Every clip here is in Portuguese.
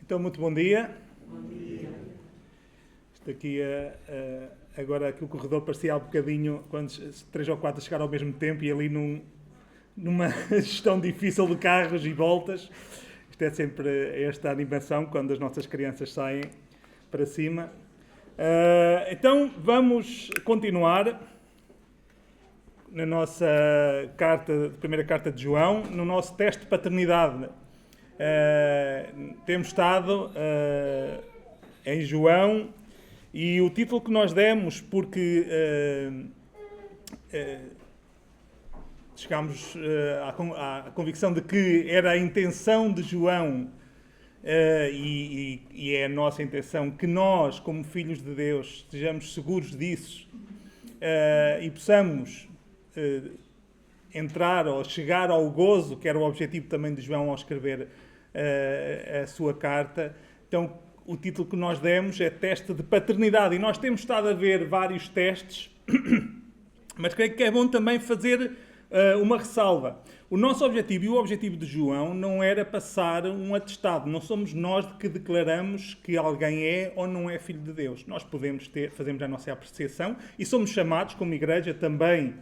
Então, muito bom dia. Bom dia. Isto aqui, agora aqui o corredor parecia há bocadinho, quando 3 ou 4 chegaram ao mesmo tempo e ali numa gestão difícil de carros e voltas. Isto é sempre esta animação quando as nossas crianças saem para cima. Então, vamos continuar na nossa primeira carta de João, no nosso teste de paternidade. Temos estado em João e o título que nós demos, porque chegámos à convicção de que era a intenção de João e é a nossa intenção que nós, como filhos de Deus, estejamos seguros disso e possamos entrar ou chegar ao gozo, que era o objetivo também de João ao escrever a sua carta. Então, o título que nós demos é Teste de Paternidade. E nós temos estado a ver vários testes, mas creio que é bom também fazer uma ressalva. O nosso objetivo e o objetivo de João não era passar um atestado. Não somos nós que declaramos que alguém é ou não é filho de Deus. Nós fazemos a nossa apreciação e somos chamados, como igreja, também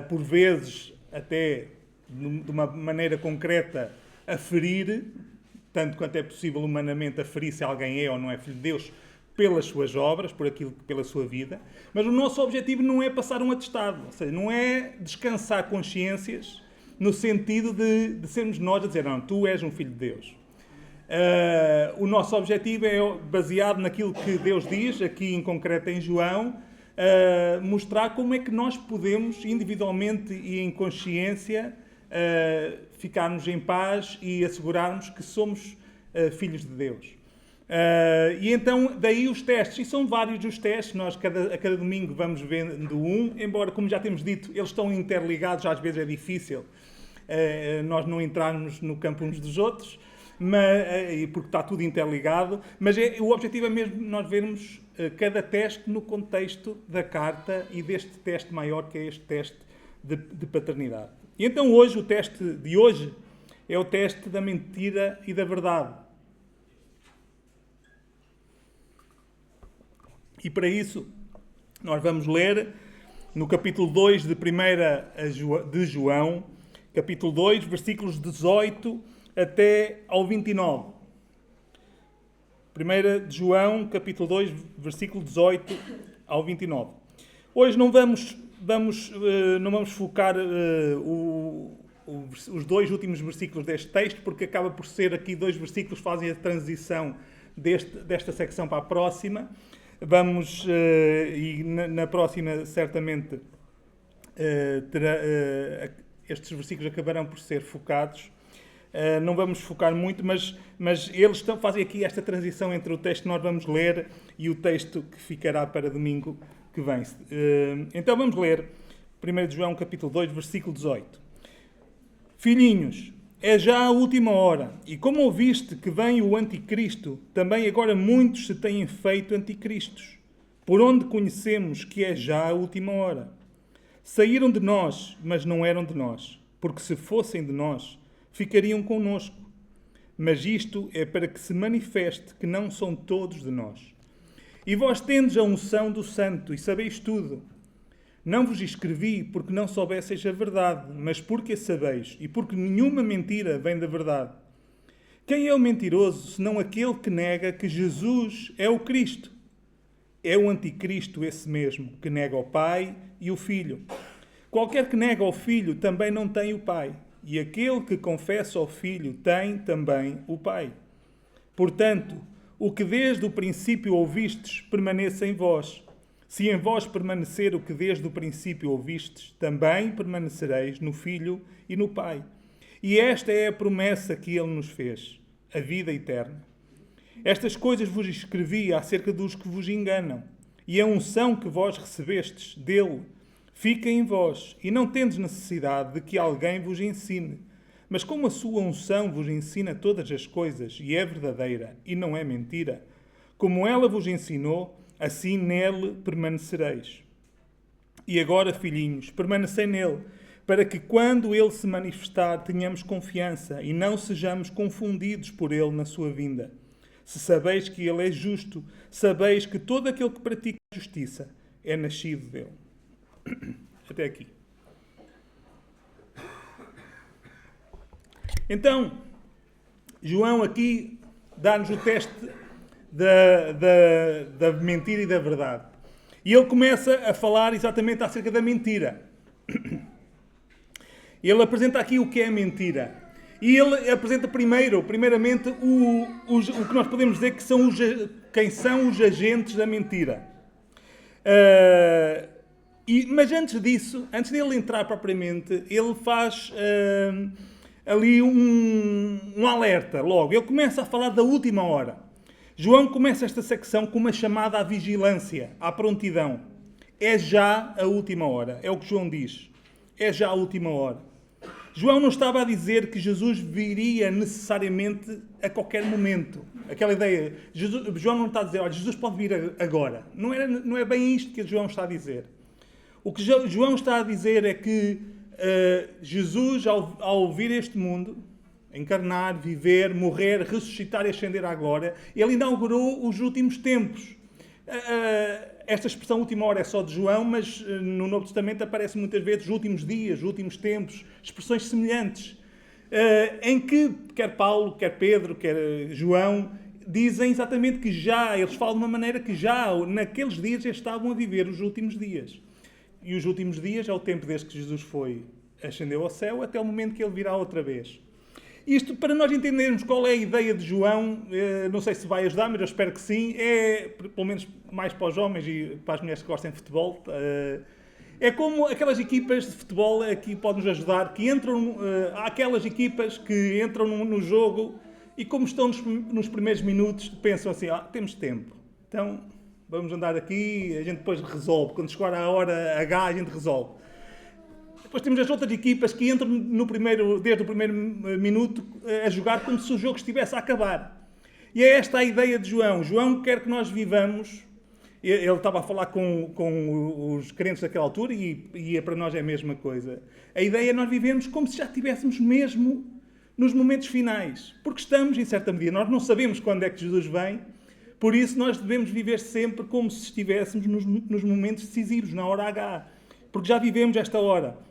por vezes, até de uma maneira concreta, a ferir, tanto quanto é possível humanamente, a ferir se alguém é ou não é filho de Deus, pelas suas obras, pela sua vida. Mas o nosso objetivo não é passar um atestado, ou seja, não é descansar consciências no sentido de sermos nós a dizer, não, tu és um filho de Deus. O nosso objetivo é baseado naquilo que Deus diz, aqui em concreto em João, mostrar como é que nós podemos, individualmente e em consciência, ficarmos em paz e assegurarmos que somos filhos de Deus. E então, daí os testes, e são vários os testes, nós a cada domingo vamos vendo um, embora, como já temos dito, eles estão interligados, às vezes é difícil nós não entrarmos no campo uns dos outros, porque está tudo interligado, mas o objetivo é mesmo nós vermos cada teste no contexto da carta e deste teste maior, que é este teste de paternidade. E então hoje, o teste de hoje é o teste da mentira e da verdade. E para isso, nós vamos ler no capítulo 2 de João, capítulo 2, versículos 18 até ao 29. 1 de João, capítulo 2, versículo 18 ao 29. Hoje não vamos focar os dois últimos versículos deste texto, porque acaba por ser aqui 2 versículos que fazem a transição desta secção para a próxima. E na próxima, certamente, estes versículos acabarão por ser focados. Não vamos focar muito, mas eles fazem aqui esta transição entre o texto que nós vamos ler e o texto que ficará para domingo que vem. Então vamos ler 1 de João, capítulo 2, versículo 18. Filhinhos, é já a última hora, e como ouviste que vem o anticristo, também agora muitos se têm feito anticristos, por onde conhecemos que é já a última hora. Saíram de nós, mas não eram de nós, porque se fossem de nós, ficariam connosco. Mas isto é para que se manifeste que não são todos de nós. E vós tendes a unção do Santo, e sabeis tudo. Não vos escrevi porque não soubesseis a verdade, mas porque a sabeis, e porque nenhuma mentira vem da verdade. Quem é o mentiroso, senão aquele que nega que Jesus é o Cristo? É o anticristo esse mesmo, que nega o Pai e o Filho. Qualquer que nega o Filho também não tem o Pai, e aquele que confessa o Filho tem também o Pai. Portanto, o que desde o princípio ouvistes, permaneça em vós. Se em vós permanecer o que desde o princípio ouvistes, também permanecereis no Filho e no Pai. E esta é a promessa que Ele nos fez, a vida eterna. Estas coisas vos escrevi acerca dos que vos enganam, e a unção que vós recebestes dele fica em vós, e não tendes necessidade de que alguém vos ensine. Mas como a sua unção vos ensina todas as coisas, e é verdadeira, e não é mentira, como ela vos ensinou, assim nele permanecereis. E agora, filhinhos, permanecei nele, para que quando Ele se manifestar tenhamos confiança e não sejamos confundidos por Ele na sua vinda. Se sabeis que Ele é justo, sabeis que todo aquele que pratica a justiça é nascido dele. Até aqui. Então, João aqui dá-nos o teste da mentira e da verdade. E ele começa a falar exatamente acerca da mentira. Ele apresenta aqui o que é mentira. E ele apresenta primeiramente, o que nós podemos dizer que são quem são os agentes da mentira. Mas antes disso, antes dele entrar propriamente, ele faz ali um alerta logo. Ele começa a falar da última hora. João começa esta secção com uma chamada à vigilância, à prontidão. É já a última hora. É o que João diz. É já a última hora. João não estava a dizer que Jesus viria necessariamente a qualquer momento. Aquela ideia. João não está a dizer, olha, Jesus pode vir agora. Não é bem isto que João está a dizer. O que João está a dizer é que Jesus, ao vir a este mundo, encarnar, viver, morrer, ressuscitar e ascender à glória, ele inaugurou os últimos tempos. Esta expressão última hora é só de João, mas no Novo Testamento aparece muitas vezes últimos dias, últimos tempos, expressões semelhantes, em que quer Paulo, quer Pedro, quer João, dizem exatamente que já, eles falam de uma maneira que já, naqueles dias, eles estavam a viver os últimos dias. E os últimos dias é o tempo desde que Jesus ascendeu ao céu até o momento que ele virá outra vez. Isto, para nós entendermos qual é a ideia de João, não sei se vai ajudar, mas eu espero que sim, é, pelo menos mais para os homens e para as mulheres que gostam de futebol, é como aquelas equipas de futebol que podem nos ajudar, que entram, há aquelas equipas que entram no jogo e como estão nos primeiros minutos, pensam assim, temos tempo, então vamos andar aqui, a gente depois resolve, quando chegar a hora H a gente resolve. Depois temos as outras equipas que entram desde o primeiro minuto a jogar como se o jogo estivesse a acabar. E é esta a ideia de João. João quer que nós vivamos. Ele estava a falar com os crentes daquela altura e para nós é a mesma coisa. A ideia é nós vivemos como se já estivéssemos mesmo nos momentos finais. Porque estamos, em certa medida, nós não sabemos quando é que Jesus vem, por isso nós devemos viver sempre como se estivéssemos nos momentos decisivos, na hora H. Porque já vivemos esta hora.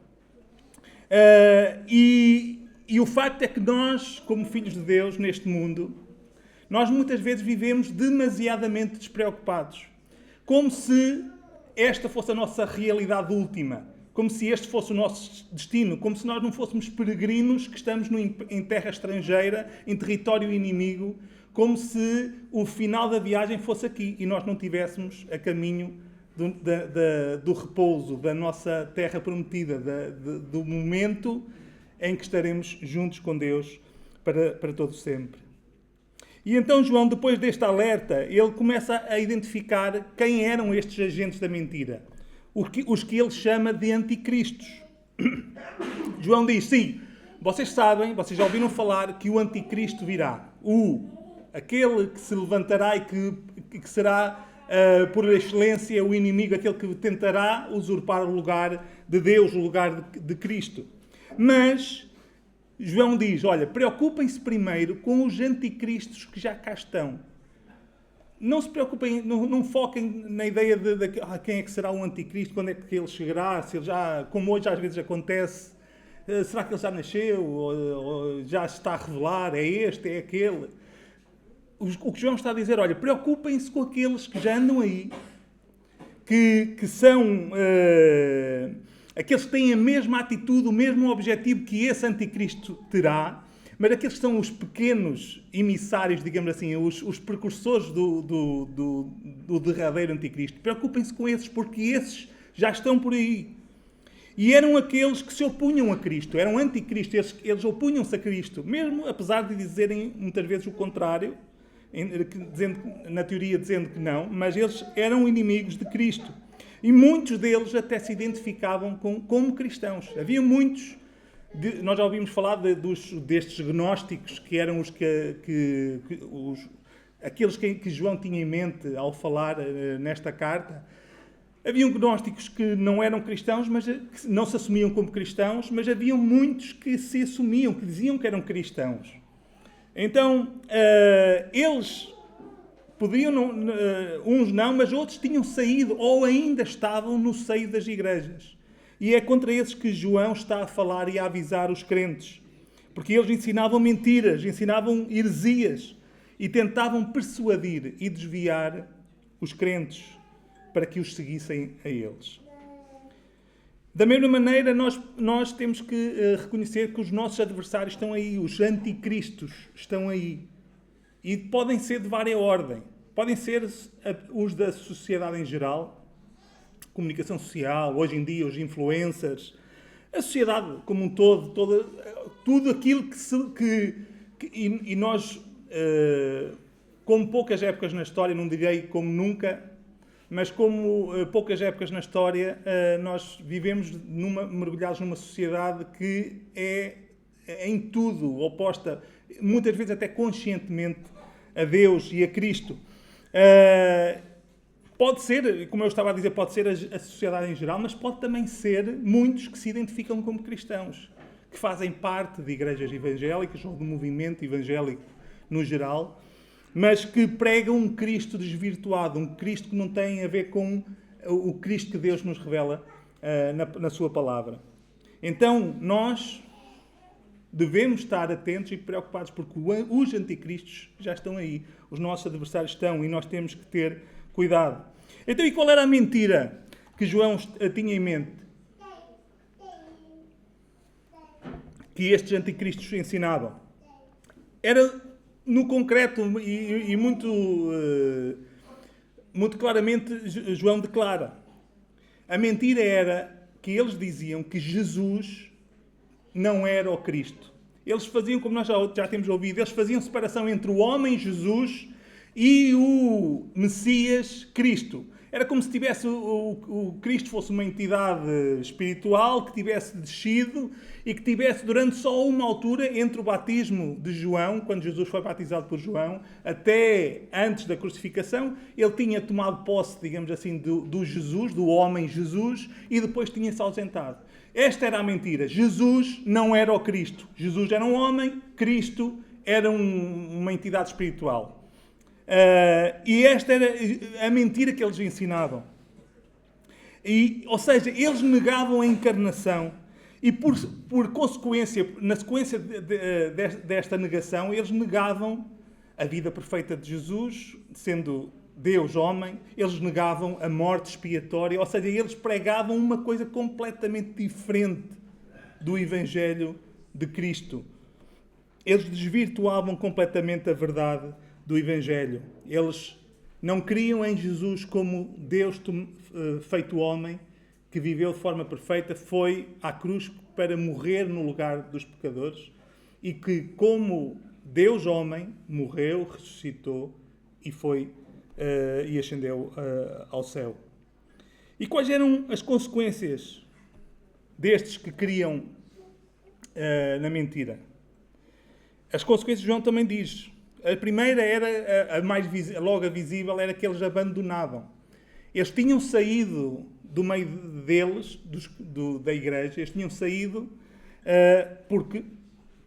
E o facto é que nós, como filhos de Deus neste mundo, nós muitas vezes vivemos demasiadamente despreocupados. Como se esta fosse a nossa realidade última. Como se este fosse o nosso destino. Como se nós não fôssemos peregrinos que estamos em terra estrangeira, em território inimigo. Como se o final da viagem fosse aqui e nós não estivéssemos a caminho do repouso, da nossa terra prometida, do momento em que estaremos juntos com Deus para todo sempre. E então João, depois deste alerta, ele começa a identificar quem eram estes agentes da mentira, os que ele chama de anticristos. João diz, sim, vocês sabem, vocês já ouviram falar que o anticristo virá, aquele que se levantará e que será por excelência o inimigo, aquele que tentará usurpar o lugar de Deus, o lugar de Cristo. Mas João diz, olha, preocupem-se primeiro com os anticristos que já cá estão. Não se preocupem, não foquem na ideia de quem é que será o anticristo, quando é que ele chegará, se ele já, como hoje às vezes acontece, será que ele já nasceu, ou já se está a revelar, é este, é aquele. O que João está a dizer, olha, preocupem-se com aqueles que já andam aí, que são aqueles que têm a mesma atitude, o mesmo objetivo que esse anticristo terá, mas aqueles que são os pequenos emissários, digamos assim, os precursores do derradeiro anticristo. Preocupem-se com esses, porque esses já estão por aí. E eram aqueles que se opunham a Cristo, eram anticristos, eles opunham-se a Cristo, mesmo apesar de dizerem muitas vezes o contrário, na teoria dizendo que não, mas eles eram inimigos de Cristo. E muitos deles até se identificavam como cristãos. Havia muitos, nós já ouvimos falar destes gnósticos, que eram aqueles que João tinha em mente ao falar nesta carta. Haviam gnósticos que não eram cristãos, mas que não se assumiam como cristãos, mas haviam muitos que se assumiam, que diziam que eram cristãos. Então, eles podiam, uns não, mas outros tinham saído ou ainda estavam no seio das igrejas. E é contra esses que João está a falar e a avisar os crentes. Porque eles ensinavam mentiras, ensinavam heresias e tentavam persuadir e desviar os crentes para que os seguissem a eles. Da mesma maneira, nós temos que reconhecer que os nossos adversários estão aí, os anticristos estão aí. E podem ser de várias ordens. Podem ser os da sociedade em geral, comunicação social, hoje em dia os influencers, a sociedade como um todo, tudo aquilo e nós, como poucas épocas na história, não direi como nunca, mas como poucas épocas na história, nós vivemos mergulhados numa sociedade que é em tudo oposta, muitas vezes até conscientemente, a Deus e a Cristo. Pode ser, como eu estava a dizer, pode ser a sociedade em geral, mas pode também ser muitos que se identificam como cristãos, que fazem parte de igrejas evangélicas ou do movimento evangélico no geral, mas que pregam um Cristo desvirtuado, um Cristo que não tem a ver com o Cristo que Deus nos revela na sua palavra. Então, nós devemos estar atentos e preocupados, porque os anticristos já estão aí, os nossos adversários estão, e nós temos que ter cuidado. Então, e qual era a mentira que João tinha em mente? Que estes anticristos ensinavam? Era, no concreto, e muito claramente, João declara. A mentira era que eles diziam que Jesus não era o Cristo. Eles faziam, como nós já temos ouvido, eles faziam separação entre o homem Jesus e o Messias Cristo. Era como se tivesse o Cristo fosse uma entidade espiritual que tivesse descido e que tivesse durante só uma altura entre o batismo de João, quando Jesus foi batizado por João, até antes da crucificação, ele tinha tomado posse, digamos assim, do Jesus, do homem Jesus, e depois tinha-se ausentado. Esta era a mentira. Jesus não era o Cristo. Jesus era um homem, Cristo era uma entidade espiritual. E esta era a mentira que eles ensinavam. Ou seja, eles negavam a encarnação e por consequência, na sequência desta negação, eles negavam a vida perfeita de Jesus, sendo Deus homem, eles negavam a morte expiatória, ou seja, eles pregavam uma coisa completamente diferente do Evangelho de Cristo. Eles desvirtuavam completamente a verdade do Evangelho. Eles não criam em Jesus como Deus feito homem, que viveu de forma perfeita, foi à cruz para morrer no lugar dos pecadores e que, como Deus homem, morreu, ressuscitou e ascendeu ao céu. E quais eram as consequências destes que criam na mentira? As consequências João também diz. A primeira era, logo visível, era que eles abandonavam. Eles tinham saído do meio deles, da igreja, eles tinham saído porque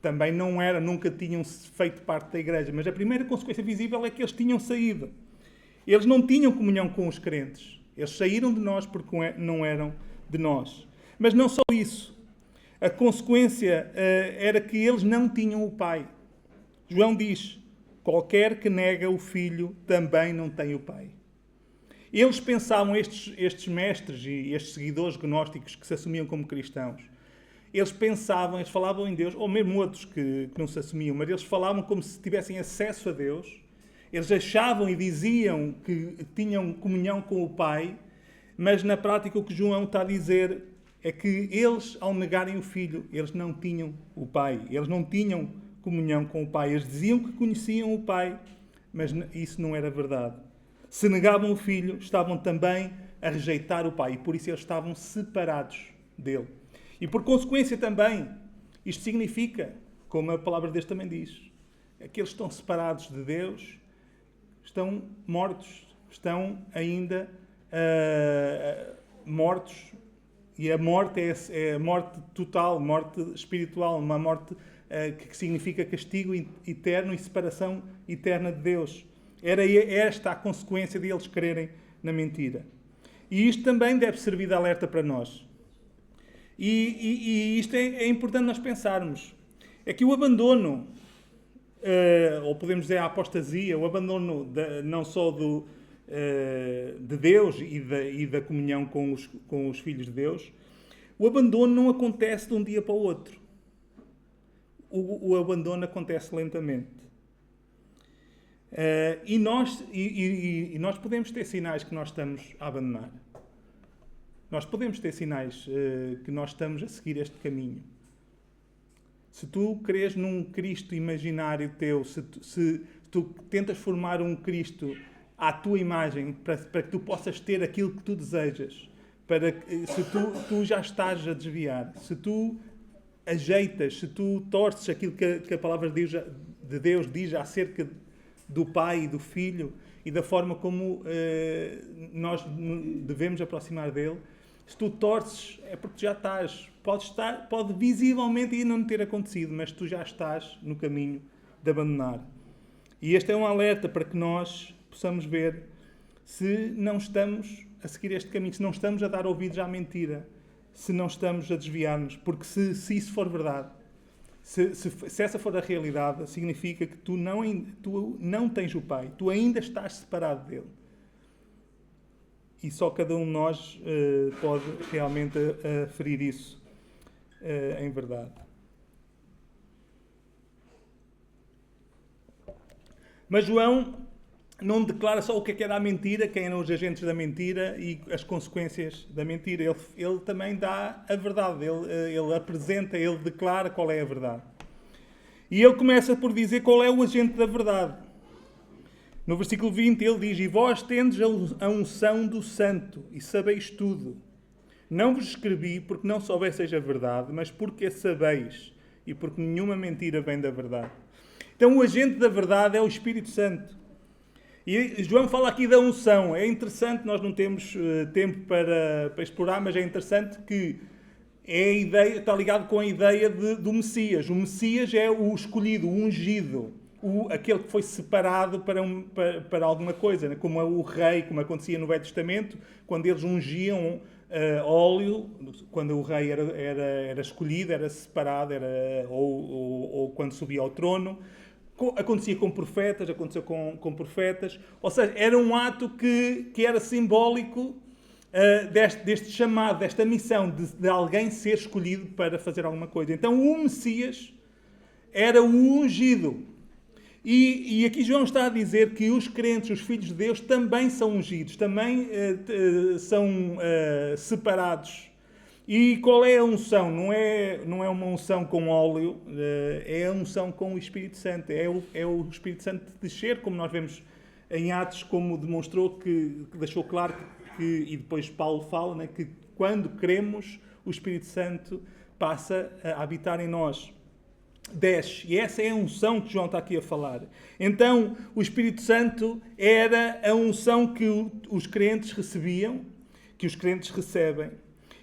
também nunca tinham feito parte da igreja. Mas a primeira consequência visível é que eles tinham saído. Eles não tinham comunhão com os crentes. Eles saíram de nós porque não eram de nós. Mas não só isso. A consequência era que eles não tinham o Pai. João diz: qualquer que nega o Filho também não tem o Pai. Eles pensavam, estes mestres e estes seguidores gnósticos que se assumiam como cristãos, eles falavam em Deus, ou mesmo outros que não se assumiam, mas eles falavam como se tivessem acesso a Deus. Eles achavam e diziam que tinham comunhão com o Pai, mas na prática o que João está a dizer é que eles, ao negarem o Filho, eles não tinham o Pai. Eles não tinham comunhão com o Pai. Eles diziam que conheciam o Pai, mas isso não era verdade. Se negavam o Filho, estavam também a rejeitar o Pai, e por isso eles estavam separados dele. E por consequência também, isto significa, como a palavra de Deus também diz, é que eles estão separados de Deus, estão mortos, estão ainda mortos, e a morte é a morte total, morte espiritual, uma morte que significa castigo eterno e separação eterna de Deus. Era esta a consequência de eles crerem na mentira. E isto também deve servir de alerta para nós. E isto é importante nós pensarmos. É que o abandono, ou podemos dizer a apostasia, o abandono não só de Deus e da comunhão com os filhos de Deus, o abandono não acontece de um dia para o outro. O abandono acontece lentamente. E nós podemos ter sinais que nós estamos a abandonar. Nós podemos ter sinais que nós estamos a seguir este caminho. Se tu crês num Cristo imaginário teu, se tu tentas formar um Cristo à tua imagem, para que tu possas ter aquilo que tu desejas, se tu já estás a desviar, se tu ajeitas, se tu torces aquilo que a palavra de Deus diz acerca do Pai e do Filho e da forma como nós devemos aproximar dele, se tu torces é porque já estás, pode visivelmente ainda não ter acontecido, mas tu já estás no caminho de abandonar. E este é um alerta para que nós possamos ver se não estamos a seguir este caminho, se não estamos a dar ouvidos à mentira, se não estamos a desviar-nos, porque se isso for verdade, se essa for a realidade, significa que tu não tens o Pai, tu ainda estás separado dele. E só cada um de nós pode realmente aferir isso em verdade. Mas João não declara só o que era a mentira, quem eram os agentes da mentira e as consequências da mentira. Ele também dá a verdade, ele apresenta, ele declara qual é a verdade. E ele começa por dizer qual é o agente da verdade. No versículo 20 ele diz: "E vós tendes a unção do Santo, e sabeis tudo. Não vos escrevi porque não soubesseis a verdade, mas porque a sabeis, e porque nenhuma mentira vem da verdade." Então o agente da verdade é o Espírito Santo. E João fala aqui da unção. É interessante, nós não temos tempo para explorar, mas é interessante que está ligado com a ideia do Messias. O Messias é o escolhido, o ungido, aquele que foi separado para alguma coisa, né? Como é o rei, como acontecia no Velho Testamento, quando eles ungiam óleo, quando o rei era escolhido, era separado, ou quando subia ao trono. Acontecia com profetas, aconteceu com profetas. Ou seja, era um ato que era simbólico deste chamado, desta missão de alguém ser escolhido para fazer alguma coisa. Então o Messias era o ungido. E aqui João está a dizer que os crentes, os filhos de Deus, também são ungidos, também são separados. E qual é a unção? Não é uma unção com óleo, é a unção com o Espírito Santo. É o Espírito Santo descer, como nós vemos em Atos, como demonstrou, que deixou claro e depois Paulo fala, né, que quando cremos, o Espírito Santo passa a habitar em nós. Desce. E essa é a unção que João está aqui a falar. Então, o Espírito Santo era a unção que os crentes recebiam, que os crentes recebem.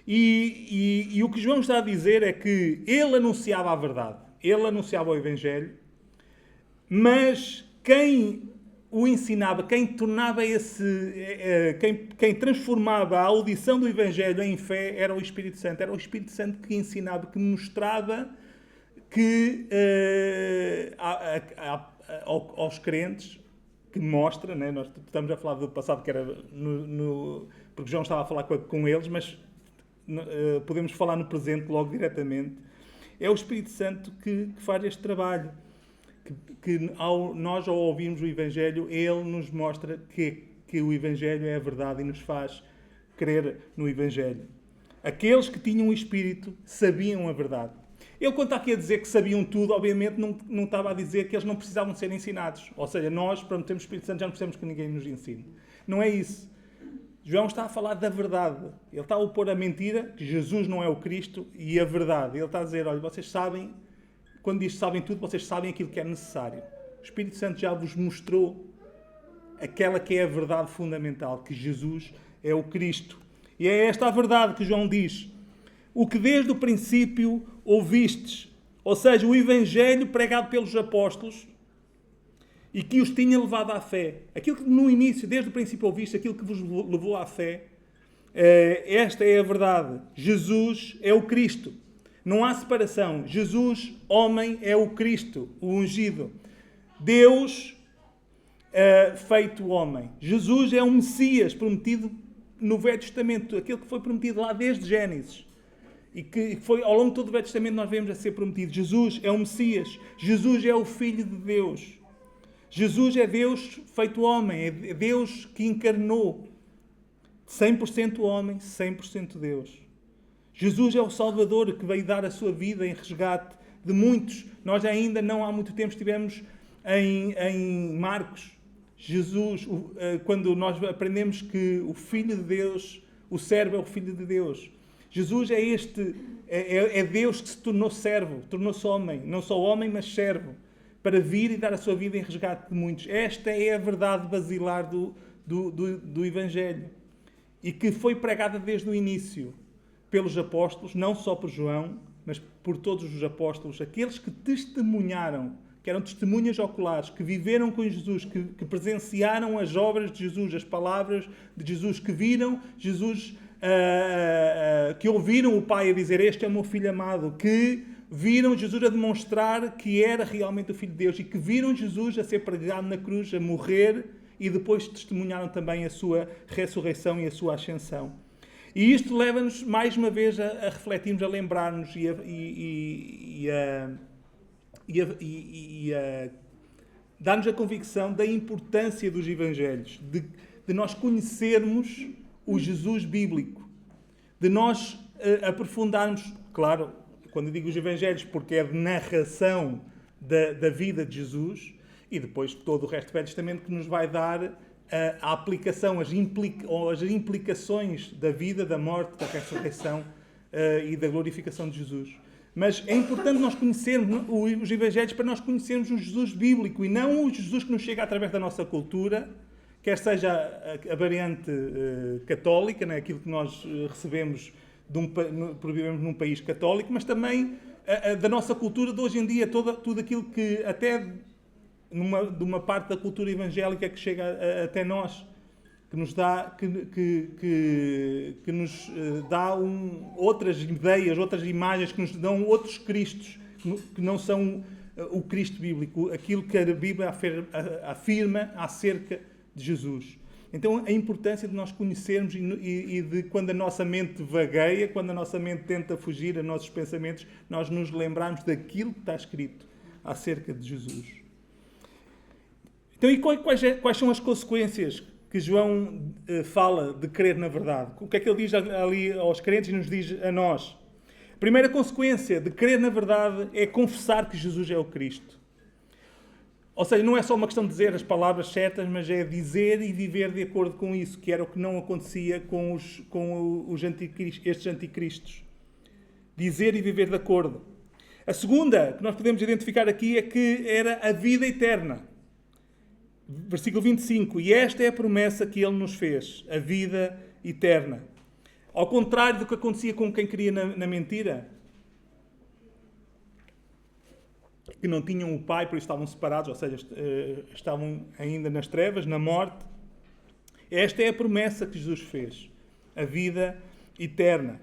E o que João está a dizer é que ele anunciava a verdade, ele anunciava o Evangelho, mas quem o ensinava, quem tornava quem transformava a audição do Evangelho em fé era o Espírito Santo. Era o Espírito Santo que ensinava, que mostrava que aos crentes, que mostra, né? Nós estamos a falar do passado, que era porque João estava a falar com eles, mas podemos falar no presente logo diretamente. É o Espírito Santo que faz este trabalho. Que nós, ao ouvirmos o Evangelho, ele nos mostra que o Evangelho é a verdade e nos faz crer no Evangelho. Aqueles que tinham o Espírito sabiam a verdade. Ele, quando está aqui a dizer que sabiam tudo, obviamente não estava a dizer que eles não precisavam ser ensinados. Ou seja, nós, para termos o Espírito Santo, já não precisamos que ninguém nos ensine. Não é isso. João está a falar da verdade. Ele está a opor a mentira, que Jesus não é o Cristo, e a verdade. Ele está a dizer, olha, vocês sabem, quando diz que sabem tudo, vocês sabem aquilo que é necessário. O Espírito Santo já vos mostrou aquela que é a verdade fundamental, que Jesus é o Cristo. E é esta a verdade que João diz. O que desde o princípio ouvistes, ou seja, o Evangelho pregado pelos apóstolos e que os tinha levado à fé. Aquilo que no início, desde o princípio ouviste, aquilo que vos levou à fé, esta é a verdade. Jesus é o Cristo. Não há separação. Jesus, homem, é o Cristo, o ungido. Deus, feito homem. Jesus é um Messias prometido no Velho Testamento, aquele que foi prometido lá desde Gênesis. E que foi, ao longo de todo o Velho Testamento, nós vemos a ser prometido. Jesus é o Messias. Jesus é o Filho de Deus. Jesus é Deus feito homem. É Deus que encarnou. 100% homem, 100% Deus. Jesus é o Salvador que veio dar a sua vida em resgate de muitos. Nós ainda não há muito tempo estivemos em Marcos. Jesus, quando nós aprendemos que o Filho de Deus, o servo é o Filho de Deus. Jesus é Deus que se tornou servo, tornou-se homem. Não só homem, mas servo. Para vir e dar a sua vida em resgate de muitos. Esta é a verdade basilar do Evangelho. E que foi pregada desde o início pelos apóstolos, não só por João, mas por todos os apóstolos, aqueles que testemunharam, que eram testemunhas oculares, que viveram com Jesus, que presenciaram as obras de Jesus, as palavras de Jesus, que viram Jesus, que ouviram o Pai a dizer: este é o meu Filho amado, que viram Jesus a demonstrar que era realmente o Filho de Deus e que viram Jesus a ser pregado na cruz, a morrer, e depois testemunharam também a sua ressurreição e a sua ascensão. E isto leva-nos, mais uma vez, a refletirmos, a lembrar-nos e a dar-nos a convicção da importância dos Evangelhos, de nós conhecermos o Jesus bíblico, de nós aprofundarmos, claro, quando eu digo os Evangelhos, porque é de narração da vida de Jesus, e depois todo o resto do Velho Testamento que nos vai dar a aplicação, as implicações da vida, da morte, da ressurreição e da glorificação de Jesus. Mas é importante nós conhecermos os Evangelhos para nós conhecermos o Jesus bíblico e não o Jesus que nos chega através da nossa cultura, quer seja a variante católica, né, aquilo que nós recebemos por vivermos num país católico, mas também da nossa cultura de hoje em dia, tudo aquilo que até de uma parte da cultura evangélica que chega até nós, que nos dá, que nos dá outras ideias, outras imagens, que nos dão outros Cristos, que não são o Cristo bíblico, aquilo que a Bíblia afirma acerca de Jesus. Então, a importância de nós conhecermos e de quando a nossa mente vagueia, quando a nossa mente tenta fugir a nossos pensamentos, nós nos lembrarmos daquilo que está escrito acerca de Jesus. Então, e quais são as consequências que João fala de crer na verdade? O que é que ele diz ali aos crentes e nos diz a nós? A primeira consequência de crer na verdade é confessar que Jesus é o Cristo. Ou seja, não é só uma questão de dizer as palavras certas, mas é dizer e viver de acordo com isso, que era o que não acontecia com estes anticristos. Dizer e viver de acordo. A segunda que nós podemos identificar aqui é que era a vida eterna. Versículo 25. E esta é a promessa que ele nos fez, a vida eterna. Ao contrário do que acontecia com quem cria na mentira, que não tinham o Pai, por isso estavam separados, ou seja, estavam ainda nas trevas, na morte. Esta é a promessa que Jesus fez, a vida eterna.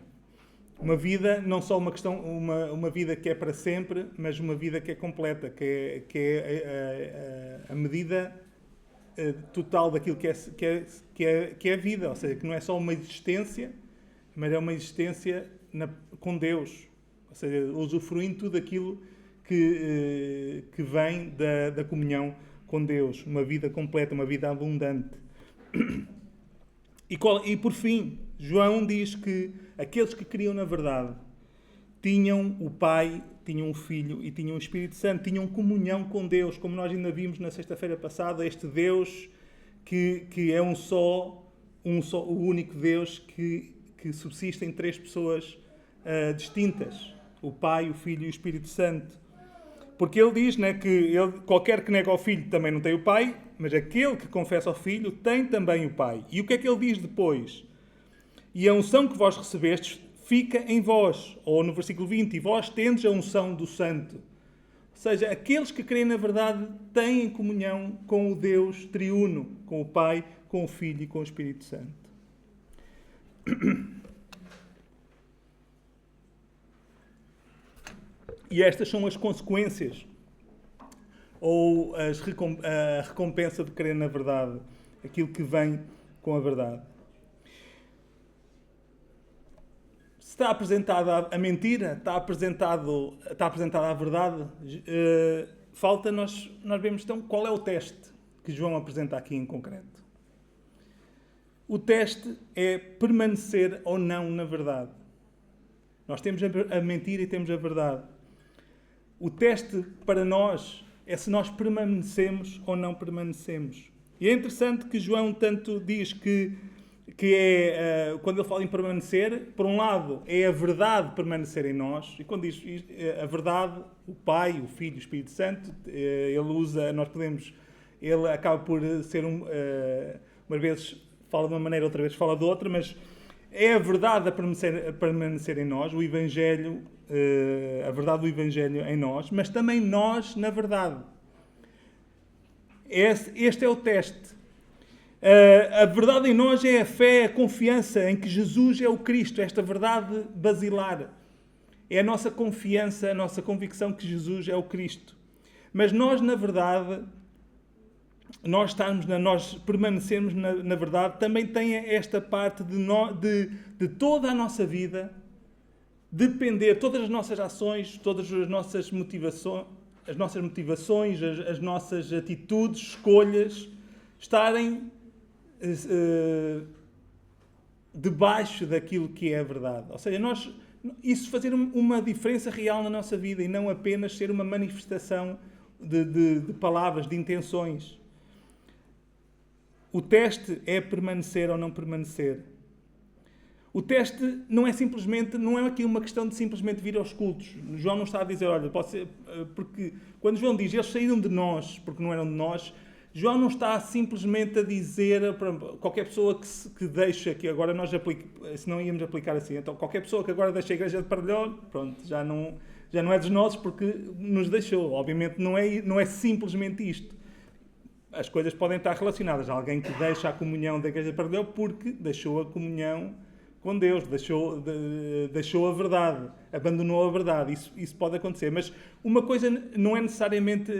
Uma vida, não só uma vida que é para sempre, mas uma vida que é completa, que é a medida total daquilo que é a vida. Ou seja, que não é só uma existência, mas é uma existência com Deus. Ou seja, usufruindo tudo aquilo que vem da comunhão com Deus. Uma vida completa, uma vida abundante. E por fim, João diz que aqueles que criam na verdade tinham o Pai, tinham o Filho e tinham o Espírito Santo, tinham comunhão com Deus, como nós ainda vimos na sexta-feira passada, este Deus que é o único Deus que subsiste em três pessoas distintas, o Pai, o Filho e o Espírito Santo. Porque ele diz, né, que qualquer que nega ao Filho também não tem o Pai, mas aquele que confessa ao Filho tem também o Pai. E o que é que ele diz depois? E a unção que vós recebestes fica em vós. Ou no versículo 20, e vós tendes a unção do Santo. Ou seja, aqueles que creem na verdade têm comunhão com o Deus triuno, com o Pai, com o Filho e com o Espírito Santo. E estas são as consequências, ou a recompensa de crer na verdade, aquilo que vem com a verdade. Se está apresentada a mentira, está apresentada a verdade, falta nós vemos então qual é o teste que João apresenta aqui em concreto. O teste é permanecer ou não na verdade. Nós temos a mentira e temos a verdade. O teste para nós é se nós permanecemos ou não permanecemos. E é interessante que João tanto diz que quando ele fala em permanecer, por um lado, é a verdade permanecer em nós, e quando diz a verdade, o Pai, o Filho, o Espírito Santo, ele acaba por ser umas vezes fala de uma maneira, outra vez fala de outra, mas é a verdade a permanecer em nós, o Evangelho, a verdade do Evangelho em nós, mas também nós na verdade. Este é o teste. A verdade em nós é a fé, a confiança em que Jesus é o Cristo, esta verdade basilar. É a nossa confiança, a nossa convicção que Jesus é o Cristo. Mas nós, na verdade, nós permanecermos na verdade, também tem esta parte de toda a nossa vida depender, todas as nossas ações, todas as nossas motivações, as nossas atitudes, escolhas, estarem debaixo daquilo que é a verdade. Ou seja, isso fazer uma diferença real na nossa vida e não apenas ser uma manifestação de palavras, de intenções. O teste é permanecer ou não permanecer. O teste não é aqui uma questão de simplesmente vir aos cultos. João não está a dizer, olha, porque quando João diz, eles saíram de nós porque não eram de nós, João não está simplesmente a dizer para qualquer pessoa que deixa, que agora nós se não íamos aplicar assim, então qualquer pessoa que agora deixa a igreja de Parelhões, pronto, já não é dos nossos porque nos deixou. Obviamente não é simplesmente isto. As coisas podem estar relacionadas. Alguém que deixa a comunhão da igreja de Parelhões porque deixou a comunhão com Deus, deixou a verdade, abandonou a verdade. Isso pode acontecer. Mas uma coisa não é necessariamente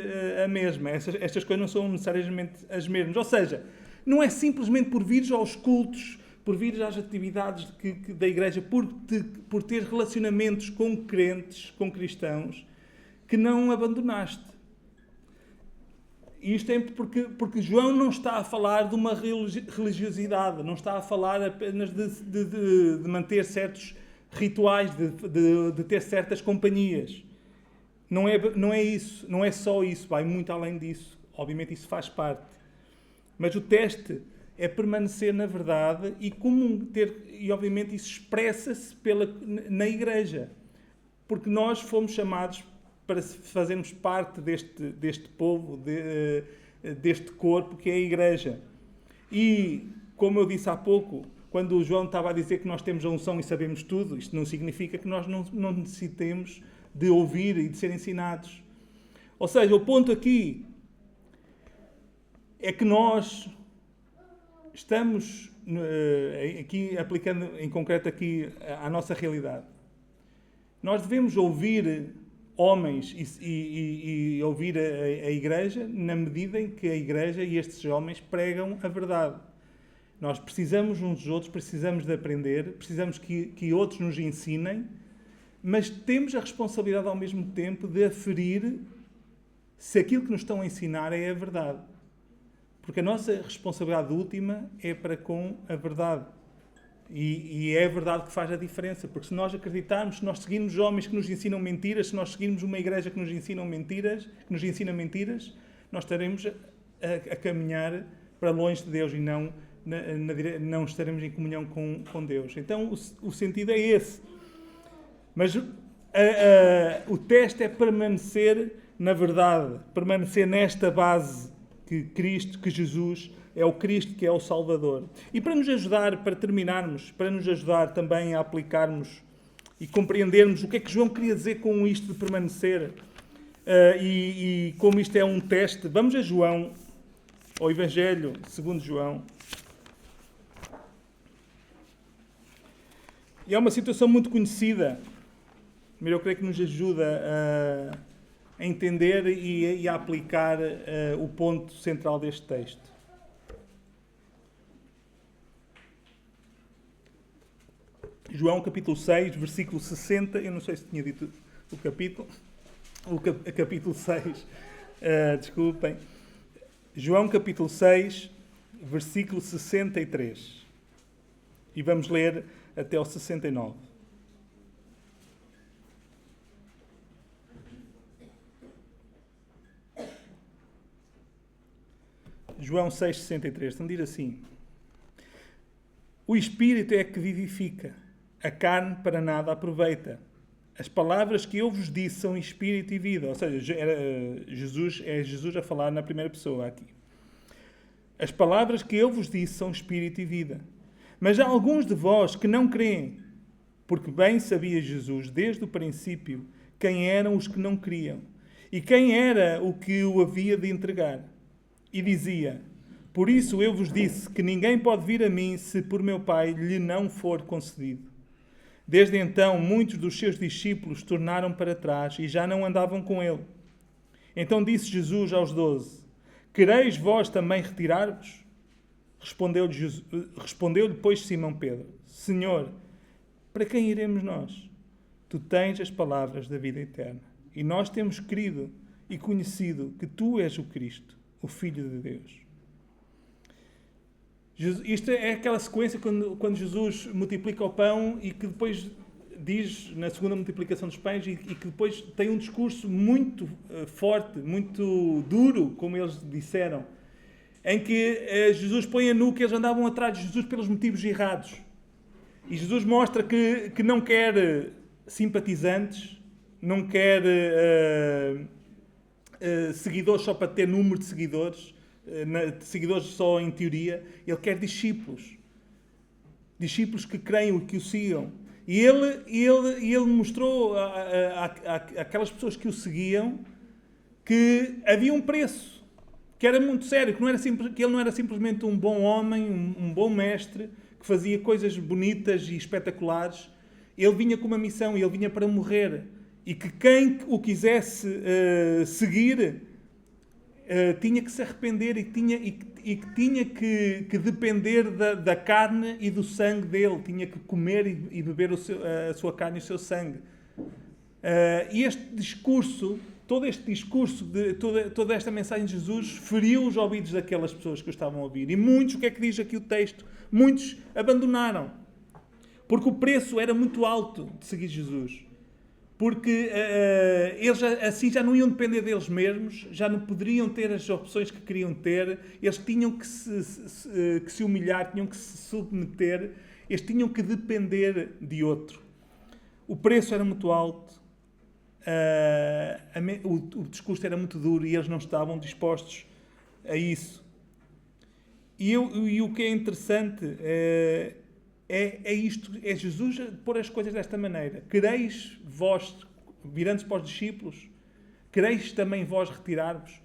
a mesma. Estas coisas não são necessariamente as mesmas. Ou seja, não é simplesmente por vires aos cultos, por vires às atividades da igreja, por ter relacionamentos com crentes, com cristãos, que não abandonaste. E isto é porque João não está a falar de uma religiosidade, não está a falar apenas de manter certos rituais, de ter certas companhias. Não é isso, não é só isso, vai muito além disso. Obviamente isso faz parte. Mas o teste é permanecer na verdade e obviamente isso expressa-se na igreja. Porque nós fomos chamados para fazermos parte deste povo, deste corpo que é a igreja. E, como eu disse há pouco, quando o João estava a dizer que nós temos a unção e sabemos tudo, isto não significa que nós não necessitemos de ouvir e de ser ensinados. Ou seja, o ponto aqui é que nós estamos aqui aplicando em concreto aqui à nossa realidade. Nós devemos ouvir homens e ouvir a igreja na medida em que a igreja e estes homens pregam a verdade. Nós precisamos uns dos outros, precisamos de aprender, precisamos que outros nos ensinem, mas temos a responsabilidade ao mesmo tempo de aferir se aquilo que nos estão a ensinar é a verdade. Porque a nossa responsabilidade última é para com a verdade. E é a verdade que faz a diferença, porque se nós acreditarmos, se nós seguirmos homens que nos ensinam mentiras, se nós seguirmos uma igreja que nos ensina mentiras, nós estaremos a caminhar para longe de Deus e não estaremos em comunhão com Deus. Então o sentido é esse. Mas o teste é permanecer na verdade, permanecer nesta base que Cristo, que Jesus é o Cristo que é o Salvador. E para nos ajudar, para terminarmos, para nos ajudar também a aplicarmos e compreendermos o que é que João queria dizer com isto de permanecer, e como isto é um teste, vamos a João, ao Evangelho segundo João. E é uma situação muito conhecida, mas eu creio que nos ajuda a entender e a aplicar o ponto central deste texto. João capítulo 6, versículo 60, eu não sei se tinha dito o capítulo, capítulo 6, desculpem. João capítulo 6, versículo 63. E vamos ler até ao 69. João 6, 63. Então diz assim: o Espírito é que vivifica, a carne para nada aproveita. As palavras que eu vos disse são Espírito e vida. Ou seja, Jesus a falar na primeira pessoa aqui. As palavras que eu vos disse são Espírito e vida. Mas há alguns de vós que não creem, porque bem sabia Jesus, desde o princípio, quem eram os que não criam e quem era o que o havia de entregar. E dizia: por isso eu vos disse que ninguém pode vir a mim se por meu Pai lhe não for concedido. Desde então, muitos dos seus discípulos tornaram para trás e já não andavam com ele. Então disse Jesus aos 12: quereis vós também retirar-vos? Respondeu-lhe, pois, Simão Pedro: Senhor, para quem iremos nós? Tu tens as palavras da vida eterna. E nós temos crido e conhecido que tu és o Cristo, o Filho de Deus. Isto é aquela sequência quando Jesus multiplica o pão e que depois diz, na segunda multiplicação dos pães, e que depois tem um discurso muito forte, muito duro, como eles disseram, em que Jesus põe a nu que eles andavam atrás de Jesus pelos motivos errados. E Jesus mostra que não quer simpatizantes, não quer seguidores só para ter número de seguidores, seguidores só em teoria. Ele quer discípulos. Discípulos que creiam e que o sigam. E ele mostrou àquelas pessoas que o seguiam que havia um preço, que era muito sério, que ele não era simplesmente um bom homem, um bom mestre, que fazia coisas bonitas e espetaculares. Ele vinha com uma missão, ele vinha para morrer. E que quem o quisesse seguir tinha que se arrepender e que tinha que depender da carne e do sangue dele. Tinha que comer e beber a sua carne e o seu sangue. E este discurso, todo este discurso, toda esta mensagem de Jesus, feriu os ouvidos daquelas pessoas que o estavam a ouvir. E muitos, o que é que diz aqui o texto? Muitos abandonaram. Porque o preço era muito alto de seguir Jesus. Porque eles assim já não iam depender deles mesmos, já não poderiam ter as opções que queriam ter, eles tinham que se humilhar, tinham que se submeter, eles tinham que depender de outro. O preço era muito alto, o discurso era muito duro e eles não estavam dispostos a isso. E o que é interessante é isto, é Jesus pôr as coisas desta maneira. Quereis vós, virando-se para os discípulos, quereis também vós retirar-vos?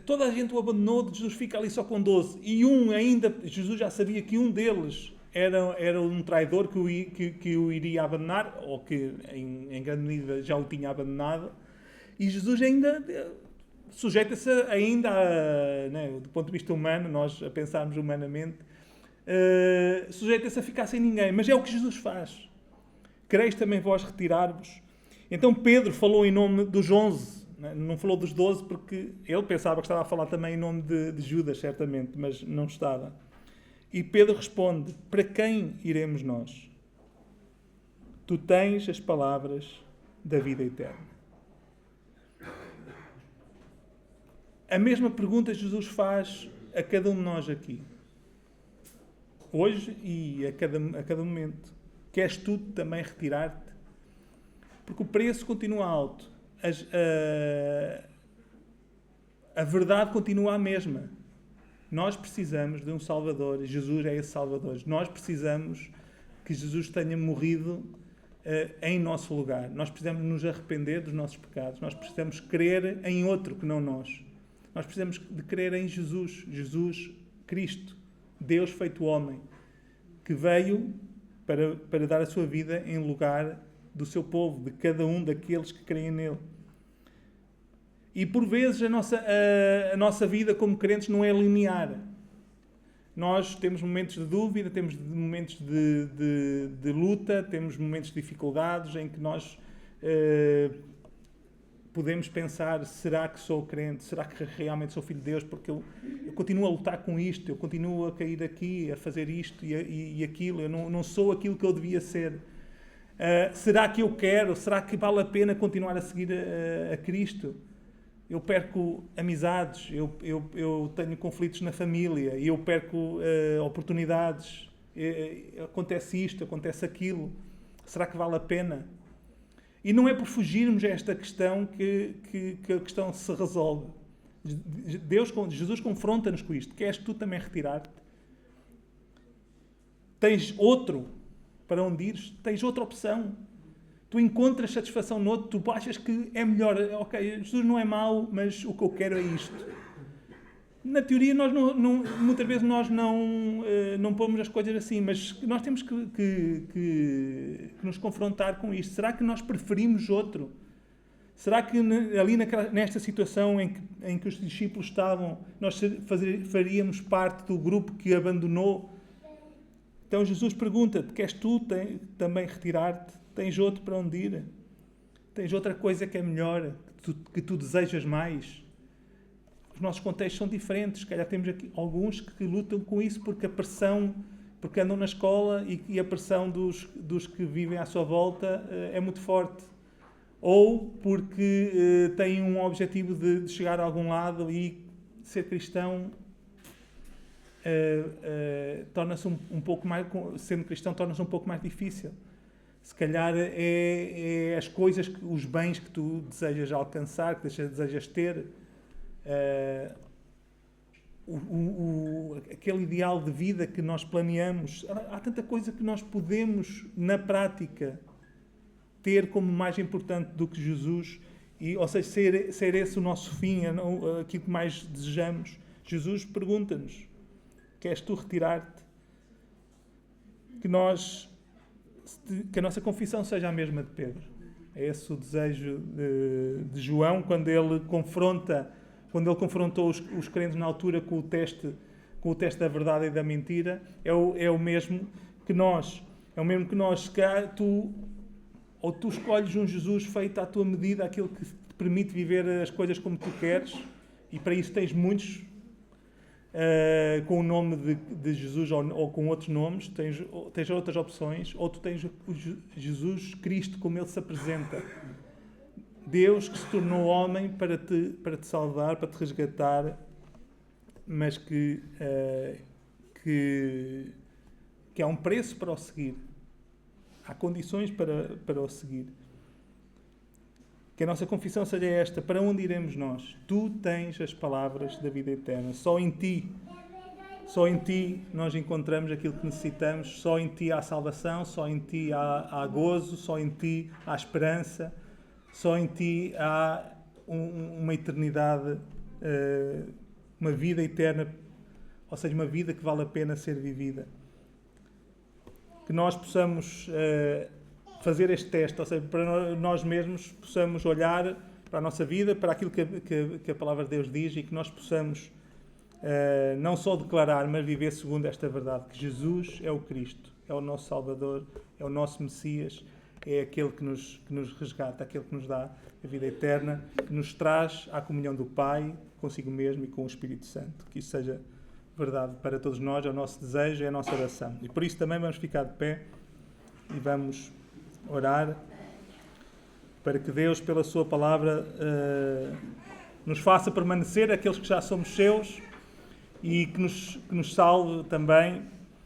Toda a gente o abandonou, Jesus fica ali só com 12. E ainda, Jesus já sabia que um deles era um traidor que o iria abandonar, ou que em grande medida já o tinha abandonado. E Jesus ainda sujeita-se ainda, do ponto de vista humano, nós a pensarmos humanamente, sujeita-se a ficar sem ninguém. Mas é o que Jesus faz. Quereis também vós retirar-vos? Então Pedro falou em nome dos 11, não falou dos 12, porque ele pensava que estava a falar também em nome de Judas, certamente, mas não estava. E Pedro responde: para quem iremos nós? Tu tens as palavras da vida eterna. A mesma pergunta Jesus faz a cada um de nós aqui. Hoje e a cada momento. Queres tu também retirar-te? Porque o preço continua alto. a verdade continua a mesma. Nós precisamos de um Salvador. Jesus é esse Salvador. Nós precisamos que Jesus tenha morrido em nosso lugar. Nós precisamos nos arrepender dos nossos pecados. Nós precisamos crer em outro que não nós. Nós precisamos de crer em Jesus. Jesus Cristo. Deus feito homem. Que veio para dar a sua vida em lugar do seu povo. De cada um daqueles que creem nele. E por vezes a nossa vida como crentes não é linear. Nós temos momentos de dúvida, temos momentos de luta, temos momentos de dificuldades em que nós podemos pensar, será que sou crente? Será que realmente sou filho de Deus? Porque eu continuo a lutar com isto, eu continuo a cair aqui, a fazer isto e aquilo, eu não sou aquilo que eu devia ser. Será que eu quero? Será que vale a pena continuar a seguir a Cristo? Eu perco amizades, eu tenho conflitos na família, eu perco oportunidades, acontece isto, acontece aquilo. Será que vale a pena? E não é por fugirmos a esta questão que a questão se resolve. Jesus confronta-nos com isto. Queres tu também retirar-te? Tens outro para onde ires? Tens outra opção? Tu encontras satisfação no outro, tu achas que é melhor, ok, Jesus não é mau, mas o que eu quero é isto. Na teoria, muitas vezes nós não pomos as coisas assim, mas nós temos que nos confrontar com isto. Será que nós preferimos outro? Será que ali nesta situação em que os discípulos estavam, nós faríamos parte do grupo que abandonou? Então Jesus pergunta-te, queres tu também retirar-te? Tens outro para onde ir? Tens outra coisa que é melhor, que tu desejas mais? Os nossos contextos são diferentes. Se calhar temos aqui alguns que lutam com isso porque a pressão, porque andam na escola e a pressão dos que vivem à sua volta é muito forte. Ou porque têm um objetivo de chegar a algum lado e ser cristão torna-se um pouco mais... Sendo cristão torna-se um pouco mais difícil. Se calhar é as coisas, os bens que tu desejas alcançar, que desejas ter, aquele ideal de vida que nós planeamos. Há tanta coisa que nós podemos, na prática, ter como mais importante do que Jesus, ou seja, ser esse o nosso fim, aquilo que mais desejamos. Jesus pergunta-nos, queres tu retirar-te? Que a nossa confissão seja a mesma de Pedro. É esse o desejo de João, quando ele confrontou os crentes na altura com o teste da verdade e da mentira, é o mesmo que nós. É o mesmo que nós. Tu escolhes um Jesus feito à tua medida, aquele que te permite viver as coisas como tu queres, e para isso tens muitos com o nome de Jesus ou com outros nomes, tens outras opções, ou tu tens o Jesus Cristo como ele se apresenta. Deus que se tornou homem para te salvar, para te resgatar, mas que há um preço para o seguir. Há condições para o seguir. Que a nossa confissão seja esta: para onde iremos nós? Tu tens as palavras da vida eterna. Só em Ti nós encontramos aquilo que necessitamos. Só em Ti há salvação, só em Ti há gozo, só em Ti há esperança, só em Ti há uma eternidade, uma vida eterna, ou seja, uma vida que vale a pena ser vivida. Que nós possamos fazer este teste, ou seja, para nós mesmos possamos olhar para a nossa vida, para aquilo que a palavra de Deus diz, e que nós possamos não só declarar, mas viver segundo esta verdade, que Jesus é o Cristo, é o nosso Salvador, é o nosso Messias, é aquele que nos resgata, aquele que nos dá a vida eterna, que nos traz à comunhão do Pai, consigo mesmo e com o Espírito Santo. Que isso seja verdade para todos nós, é o nosso desejo, é a nossa oração. E por isso também vamos ficar de pé e vamos orar para que Deus, pela sua palavra, nos faça permanecer aqueles que já somos seus, e que nos salve também,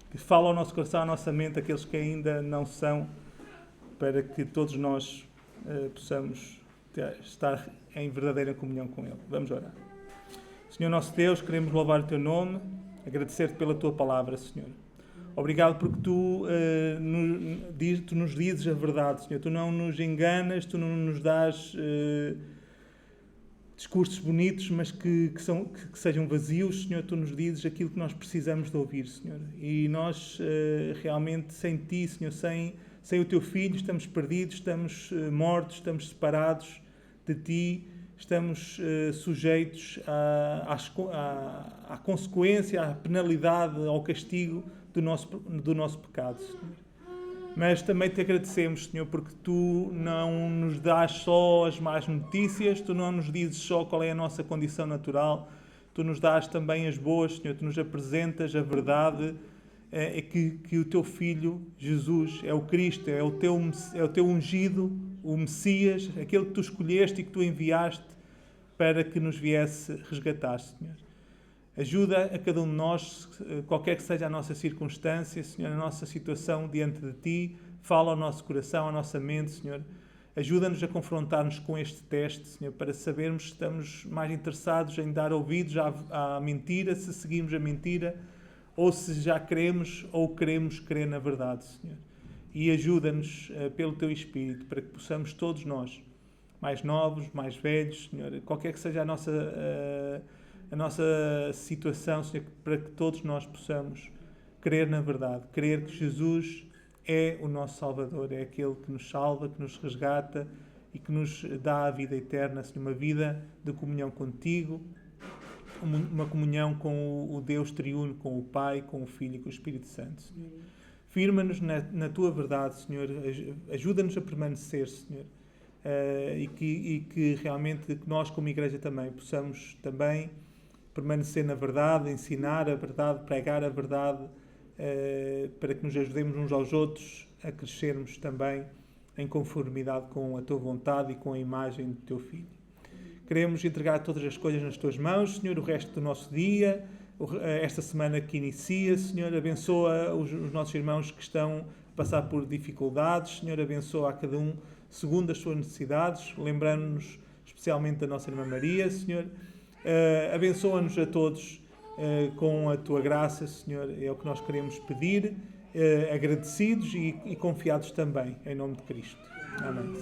que fale ao nosso coração, à nossa mente, aqueles que ainda não são, para que todos nós possamos estar em verdadeira comunhão com Ele. Vamos orar. Senhor nosso Deus, queremos louvar o Teu nome, agradecer-te pela Tua palavra, Senhor. Obrigado porque Tu nos dizes a verdade, Senhor. Tu não nos enganas, Tu não nos dás discursos bonitos, mas que sejam vazios, Senhor. Tu nos dizes aquilo que nós precisamos de ouvir, Senhor. E nós realmente, sem Ti, Senhor, sem o Teu Filho, estamos perdidos, estamos mortos, estamos separados de Ti. Estamos sujeitos à consequência, à penalidade, ao castigo do nosso pecado, Senhor. Mas também te agradecemos, Senhor, porque Tu não nos dás só as más notícias, Tu não nos dizes só qual é a nossa condição natural, Tu nos dás também as boas, Senhor, Tu nos apresentas a verdade, é que o Teu Filho, Jesus, é o Cristo, é o Teu ungido, o Messias, aquele que Tu escolheste e que Tu enviaste para que nos viesse resgatar, Senhor. Ajuda a cada um de nós, qualquer que seja a nossa circunstância, Senhor, a nossa situação diante de Ti, fala ao nosso coração, à nossa mente, Senhor. Ajuda-nos a confrontar-nos com este teste, Senhor, para sabermos se estamos mais interessados em dar ouvidos à mentira, se seguimos a mentira, ou se já queremos ou queremos crer na verdade, Senhor. E ajuda-nos pelo Teu Espírito, para que possamos todos nós, mais novos, mais velhos, Senhor, qualquer que seja a nossa situação, Senhor, para que todos nós possamos crer na verdade, crer que Jesus é o nosso Salvador, é aquele que nos salva, que nos resgata e que nos dá a vida eterna, Senhor, uma vida de comunhão contigo, uma comunhão com o Deus triuno, com o Pai, com o Filho e com o Espírito Santo, Senhor. Firma-nos na Tua verdade, Senhor, ajuda-nos a permanecer, Senhor. E que realmente nós como Igreja também possamos também permanecer na verdade, ensinar a verdade, pregar a verdade, para que nos ajudemos uns aos outros a crescermos também em conformidade com a Tua vontade e com a imagem do Teu Filho. Queremos entregar todas as coisas nas Tuas mãos, Senhor, o resto do nosso dia, esta semana que inicia, Senhor, abençoa os nossos irmãos que estão a passar por dificuldades, Senhor, abençoa a cada um segundo as suas necessidades, lembrando-nos especialmente da nossa irmã Maria, Senhor. Abençoa-nos a todos com a Tua graça, Senhor, é o que nós queremos pedir, agradecidos e confiados também, em nome de Cristo. Amém.